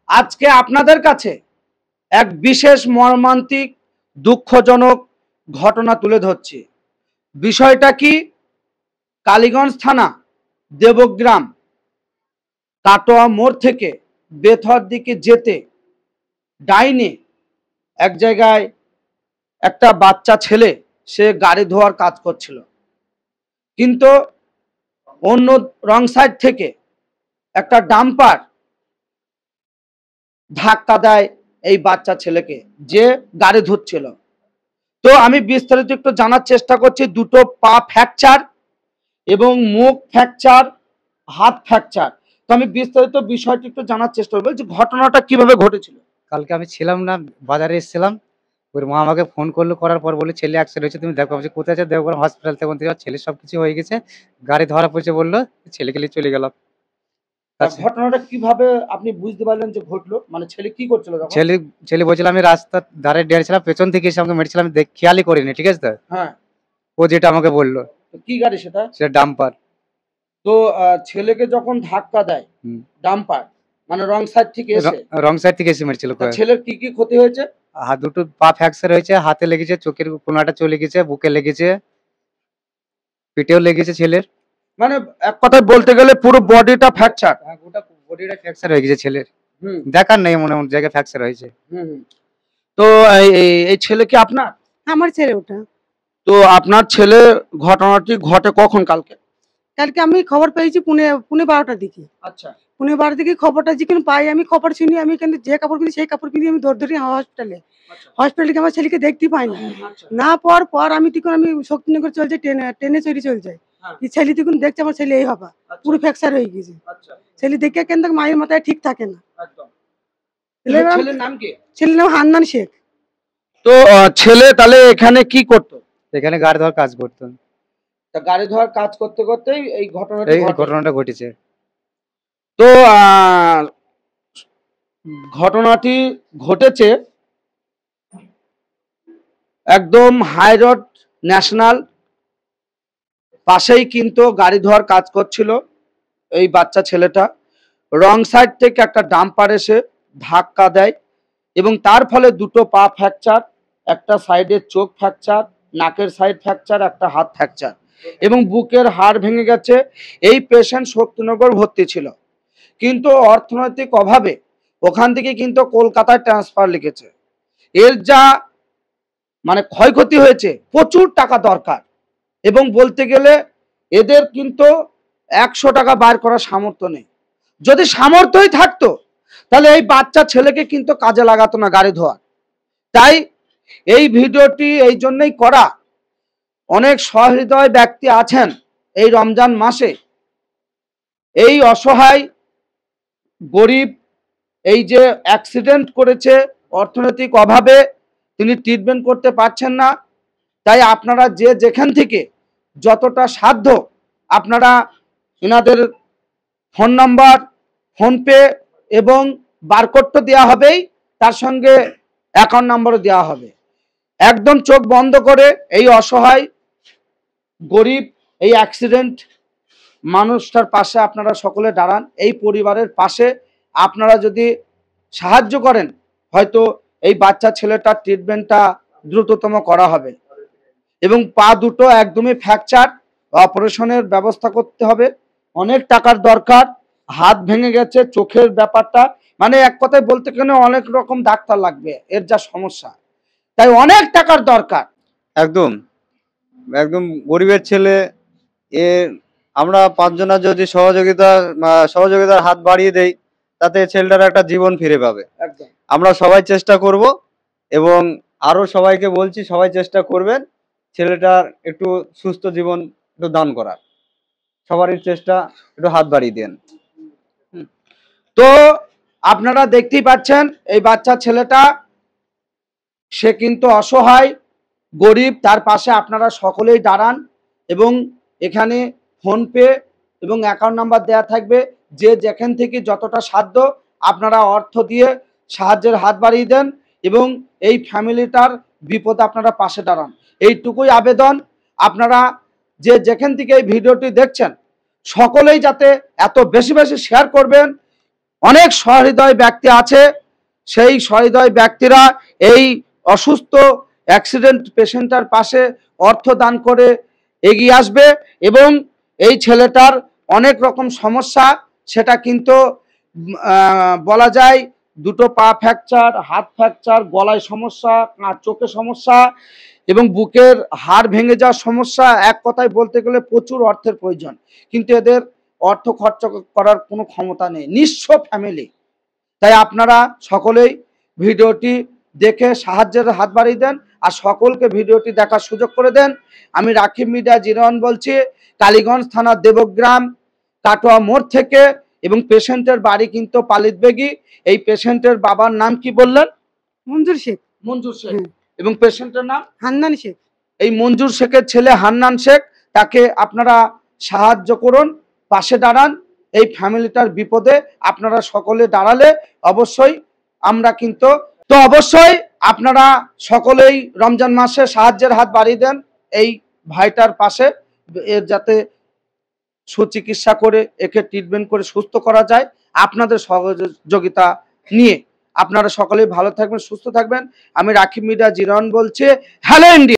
আজকে আপনাদের কাছে এক বিশেষ মর্মান্তিক দুঃখজনক ঘটনা তুলে ধরছি। বিষয়টা কি, কালীগঞ্জ থানা দেবগ্রাম কাটোয়া মোড় থেকে বেথর দিকে যেতে ডাইনে এক জায়গায় একটা বাচ্চা ছেলে সে গাড়ি ধোয়ার কাজ করছিল, কিন্তু অন্য রং সাইড থেকে একটা ডাম্পার ধাক্কা দেয় এই বাচ্চা ছেলেকে যে গাড়ি ধুচ্ছিল। তো আমি বিস্তারিত একটু জানার চেষ্টা করছি। দুটো পা ফ্র্যাকচার এবং মুখ ফ্র্যাকচার, হাত ফ্র্যাকচার। তো আমি বিস্তারিত বিষয়টি একটু জানার চেষ্টা করবো যে ঘটনাটা কিভাবে ঘটেছিল। কালকে আমি ছিলাম না, বাজারে এসেছিলাম। ওর মা আমাকে ফোন করলো, করার পর বলে ছেলে অ্যাক্সিডেন্ট হয়েছে, তুমি দেখো। বলছি কোথায় আছে? দেবগ্রাম হসপিটাল থেকে। ছেলে সব কিছু হয়ে গেছে, গাড়ি ধরা পড়েছে বললো, ছেলেকে নিয়ে চলে গেলাম। ঘটনাটা কিভাবে আপনি বুঝতে পারলেন যে ঘটলো? মানে ছেলে কি করছিল? ছেলে বলছিল আমি রাস্তার ধারে দাঁড়িয়েছিলাম, পেছন থেকে এসে আমাকে মেরেছিলাম, খেয়ালই করিনি, ঠিক আছে? হ্যাঁ, ও যেটা আমাকে বললো। কি গাড়ি সেটা? সেটা ডাম্পার। তো ছেলেকে যখন ধাক্কা দেয় ডাম্পার, মানে রং সাইড থেকে এসে মেরেছিল। ছেলের কি কি ক্ষতি হয়েছে? হাত দুটো পা ফ্র্যাকচার হয়েছে, হাতে লেগেছে, চোখের কোনাটা চলে গেছে, বুকে লেগেছে, পিঠেও লেগেছে ছেলের। মানে এক কথায় বলতে গেলে পুরো বডিটা ফ্র্যাকচার। গোটা বডিটা ফ্র্যাকচার হয়ে গেছে ছেলের, দেখার নেই মনে মনে জায়গায় ফ্র্যাকচার হয়েছে। তো এই ছেলে কি আপনার? আমার ছেলে ওটা। তো আপনার ছেলে ঘটনাটি ঘটে কখন? কালকে আমি খবর পেয়েছি পুনে 12টার দিকে। আচ্ছা, পুনে 12 দিকে খবরটা যখন পাই, আমি খবর শুনি, আমি কিন্তু যে কাপড় পিনি সেই কাপড় পিনি আমি দৌড় ধরি হসপিটালে। হসপিটালে আমার ছেলেকে দেখতে পাই না। না পাওয়ার পর আমি তখন আমি শক্তিনগর চলছে, ট্রেনে চলে যায়। এই ছেলে তখন দেখছে আমার ছেলে এই হবে, পুরো ফ্র্যাকচার হয়ে গেছে। ছেলে দেখে কিন্তু মায়ের মাথায় ঠিক থাকে না। ছেলের নাম কি? ছেলের নাম হান্নান শেখ। তো ছেলে তাহলে এখানে কি করতো? এখানে গাড়ি ধোয়ার কাজ করতো। তা গাড়ি ধোয়ার কাজ করতে করতেই এই ঘটনাটা ঘটেছে। তো ঘটনাটি ঘটেছে একদম হাই রোড ন্যাশনাল পাশেই, কিন্তু গাড়ি ধোয়ার কাজ করছিল এই বাচ্চা ছেলেটা। রং সাইড থেকে একটা ডাম্পার এসে ধাক্কা দেয় এবং তার ফলে দুটো পা ফ্র্যাকচার, একটা সাইডের চোখ ফ্র্যাকচার, নাকের সাইড ফ্র্যাকচার, একটা হাত ফ্র্যাকচার এবং বুকের হাড় ভেঙে গেছে। এই পেশেন্ট শক্তিনগর ভর্তি ছিল, কিন্তু অর্থনৈতিক অভাবে ওখান থেকে কিন্তু কলকাতায় ট্রান্সফার লিখেছে। এর যা মানে ক্ষয়ক্ষতি হয়েছে, প্রচুর টাকা দরকার, এবং বলতে গেলে এদের কিন্তু 100 টাকা বার করার সামর্থ্য নেই। যদি সামর্থ্যই থাকতো তাহলে এই বাচ্চা ছেলেকে কিন্তু কাজে লাগাতো না গাড়ি ধোয়া। তাই এই ভিডিওটি এই জন্যই করা, অনেক সহৃদয় ব্যক্তি আছেন এই রমজান মাসে, এই অসহায় গরিব, এই যে অ্যাক্সিডেন্ট করেছে, অর্থনৈতিক অভাবে তিনি ট্রিটমেন্ট করতে পারছেন না। তাই আপনারা যে যেখান থেকে যতটা সাধ্য আপনারা এনাদের ফোন নাম্বার, ফোনপে এবং বারকোড তো দেওয়া হবেই, তার সঙ্গে অ্যাকাউন্ট নাম্বারও দেওয়া হবে। একদম চোখ বন্ধ করে এই অসহায় গরিব, এই অ্যাক্সিডেন্ট মানুষটার পাশে আপনারা সকলে দাঁড়ান। এই পরিবারের পাশে আপনারা যদি সাহায্য করেন, হয়তো এই বাচ্চা ছেলেটার ট্রিটমেন্টটা দ্রুততম করা হবে। এবং পা দুটো একদমই ফ্র্যাকচার, অপারেশনের ব্যবস্থা করতে হবে, অনেক টাকার দরকার। হাত ভেঙে গেছে, চোখের ব্যাপারটা, মানে এক কথায় বলতে গেলে অনেক রকম ডাক্তার লাগবে, এর যা সমস্যা, তাই অনেক টাকার দরকার। একদম একদম গরিবের ছেলে। এ আমরা 5 জনা যদি সহযোগিতার হাত বাড়িয়ে দেই, তাতে ছেলেটার একটা জীবন ফিরে পাবে। আমরা সবাই চেষ্টা করব এবং আরো সবাইকে বলছি, সবাই চেষ্টা করবেন ছেলেটার একটু সুস্থ জীবন একটু দান করার। সবারই চেষ্টা, একটু হাত বাড়িয়ে দেন। তো আপনারা দেখতেই পাচ্ছেন এই বাচ্চা ছেলেটা, সে কিন্তু অসহায় গরিব, তার পাশে আপনারা সকলেই দাঁড়ান এবং এখানে ফোনপে এবং অ্যাকাউন্ট নাম্বার দেওয়া থাকবে। যে যেখান থেকে যতটা সাধ্য আপনারা অর্থ দিয়ে সাহায্যের হাত বাড়িয়ে দেন এবং এই ফ্যামিলিটার বিপদে আপনারা পাশে দাঁড়ান, এইটুকুই আবেদন। আপনারা যে যেখান থেকে এই ভিডিওটি দেখছেন সকলেই যাতে এত বেশি বেশি শেয়ার করবেন, অনেক সহৃদয় ব্যক্তি আছে, সেই সহৃদয় ব্যক্তিরা এই অসুস্থ অ্যাক্সিডেন্ট পেশেন্টার পাশে অর্থ দান করে এগিয়ে আসবে এবং এই ছেলেটার অনেক রকম সমস্যা, সেটা কিন্তু বলা যায় দুটো পা ফ্র্যাকচার, হাত ফ্র্যাকচার, গলায় সমস্যা, চোখে সমস্যা এবং বুকের হাড় ভেঙে যাওয়ার সমস্যা। এক কথায় বলতে গেলে প্রচুর অর্থের প্রয়োজন, কিন্তু এদের অর্থ খরচ করার কোনো ক্ষমতা নেই, নিঃস্ব ফ্যামিলি। তাই আপনারা সকলেই ভিডিওটি দেখে সাহায্যের হাত বাড়িয়ে দেন আর সকলকে ভিডিওটি দেখার সুযোগ করে দেন। আমি রাকিব মিডিয়া 01 বলছি, কালীগঞ্জ থানা দেবগ্রাম কাটোয়া মোড় থেকে, এবং পেশেন্টের বাড়ি কিন্তু পালিতবেগী। এই পেশেন্টের বাবার নাম কি বললেন? মঞ্জুর শেখ। মঞ্জুর শেখ। এবং পেশেন্টের নাম হান্নান শেখ। এই মঞ্জুর শেখের ছেলে হান্নান শেখ, তাকে আপনারা সাহায্য করুন, পাশে দাঁড়ান। এই ফ্যামিলিটার বিপদে আপনারা সকলে দাঁড়ালে অবশ্যই আমরা কিন্তু, তো অবশ্যই আপনারা সকলেই রমজান মাসে সাহায্যের হাত বাড়িয়ে দেন এই ভাইটার পাশে, এর যাতে সুচিকিৎসা করে একে ট্রিটমেন্ট করে সুস্থ করা যায়। আপনাদের সহযোগিতা নিয়ে আপনারা সকলেই ভালো থাকবেন, সুস্থ থাকবেন। আমি রাকিব মিডিয়া 01 বলছি। Hello India.